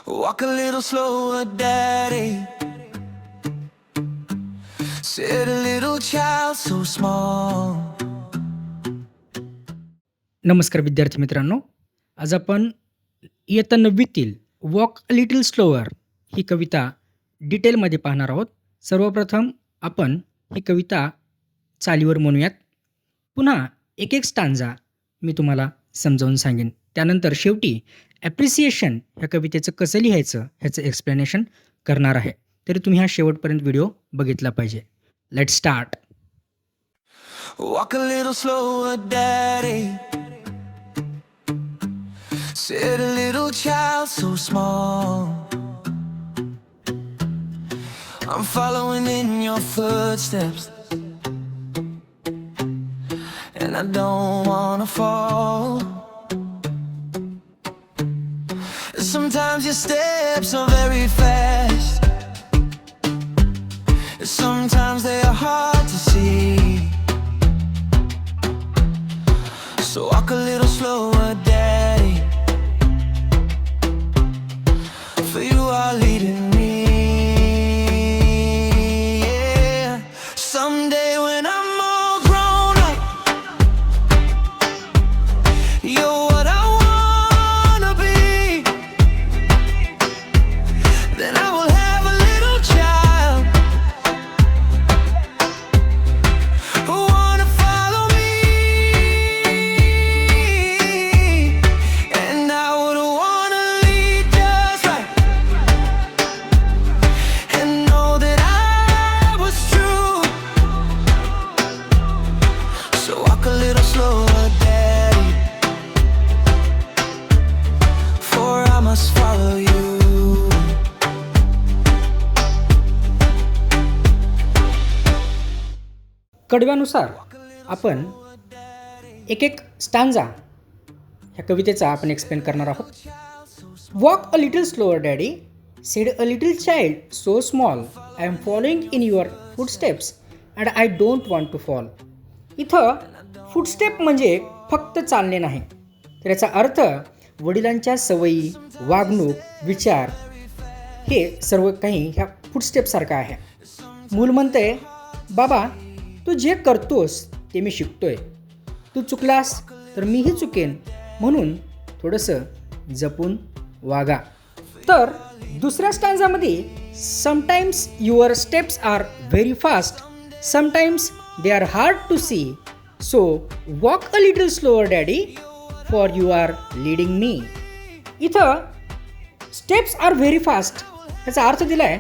Walk a little slower, daddy. Said a little child so small. नमस्कार विद्यार्थी मित्रांनो. आज आपण इयत्ता 9वीतील वॉक अ लिटल स्लोअर ही कविता डिटेलमध्ये पाहणार आहोत. सर्वप्रथम आपण ही कविता चालीवर म्हणूयात. पुन्हा एक एक स्टांजा मी तुम्हाला समजावून सांगेन. त्यानंतर शेवटी ॲप्रिसिएशन ह्या कवितेचं कसं लिहायचं ह्याचं एक्सप्लेनेशन करणार आहे. तरी तुम्ही हा शेवटपर्यंत व्हिडिओ बघितला पाहिजे. Let's start. Walk a little slower, daddy. Said a little child so small. I'm following in your footsteps, and I don't wanna fall. Sometimes your steps are very fast, sometimes they are hard to see. So walk a little slower, daddy, for you are leading me. Yeah. Someday when I'm all grown up, you're what I wanna be. Then I will have a little child who wanna follow me. And I would wanna lead just right, and know that I was true. So walk a little slower, daddy, for I must follow you. कडव्यानुसार आपण एक एक stanza ह्या कवितेचा आपण explain करणार आहोत. Walk a little slower daddy, said a little child so small, I am following in your footsteps and I don't want to fall. इथं footstep म्हणजे फक्त चालणे नाही, तर याचा अर्थ वडिलांच्या सवयी, वागणूक, विचार हे सर्व काही ह्या फूटस्टेपसारखं आहे. मूल म्हणते, बाबा तू जे करतोस ते मी शिकतोय, तू चुकलास तर मीही चुकेन, म्हणून थोडंसं जपून वागा. तर दुसऱ्या स्टॅन्झामध्ये sometimes your steps are very fast, sometimes they are hard to see, so walk a little slower daddy, for you are leading me. इथं स्टेप्स आर व्हेरी फास्ट याचा अर्थ दिला आहे,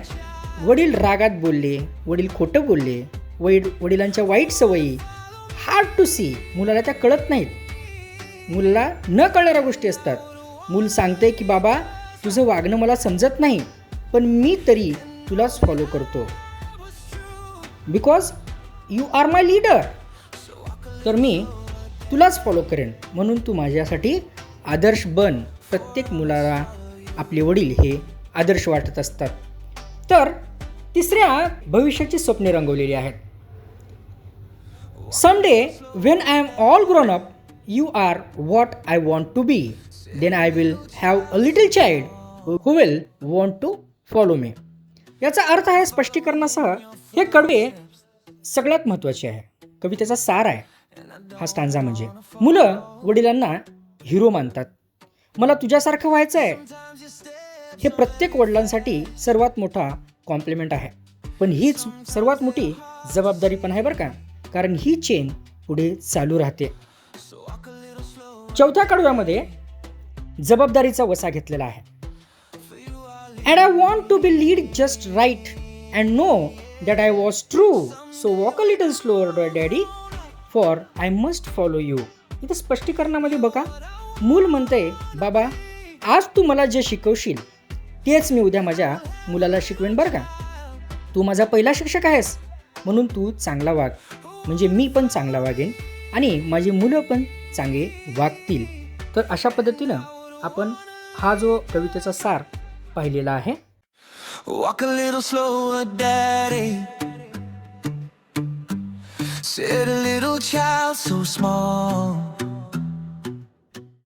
वडील रागात बोलले, वडील खोटं बोलले, वडिलांच्या वाईट सवयी हार्ड टू सी, मुलाला त्या कळत नाहीत, मुलाला न कळणाऱ्या गोष्टी असतात. मूल सांगते की बाबा तुझं वागणं मला समजत नाही, पण मी तरी तुलाच फॉलो करतो, because you are my leader, तर मी तुलाच फॉलो करेन, म्हणून तू माझ्यासाठी आदर्श बन. प्रत्येक मुलाला आपले वडील हे आदर्श वाटत असतात. तर तिसऱ्या भविष्याची स्वप्ने रंगवलेली आहेत. Someday when I am all grown up, you are what I want to be. Then I will have a little child who will want to follow me. याचा अर्थ आहे स्पष्टीकरणासह हे कडवे सगळ्यात महत्त्वाचे आहे. कवितेचा सार आहे हा स्टांजा. म्हणजे मुलं वडिलांना हिरो मानतात. मला तुझ्यासारखं व्हायचं आहे, हे प्रत्येक वडिलांसाठी सर्वात मोठा कॉम्प्लिमेंट आहे. पण हीच सर्वात मोठी जबाबदारी पण आहे बरं का, कारण ही चेन पुढे चालू राहते. चौथ्या कडव्यामध्ये जबाबदारीचा वसा घेतलेला आहे. And I want to be lead just right and know that I was true, so walk a little slower daddy, for I must follow you. इथं स्पष्टीकरणामध्ये बघा, मूल म्हणते, बाबा आज तू मला जे शिकवशील तेच मी उद्या माझ्या मुलाला शिकवेन बरं का. तू माझा पहिला शिक्षक आहेस, म्हणून तू चांगला वाग, म्हणजे मी पण चांगला वागेन आणि माझी मुलं पण चांगले वागतील. तर अशा पद्धतीनं आपण हा जो कवितेचा सार पाहिलेला आहे. Walk a little slower, daddy, said a little child so small.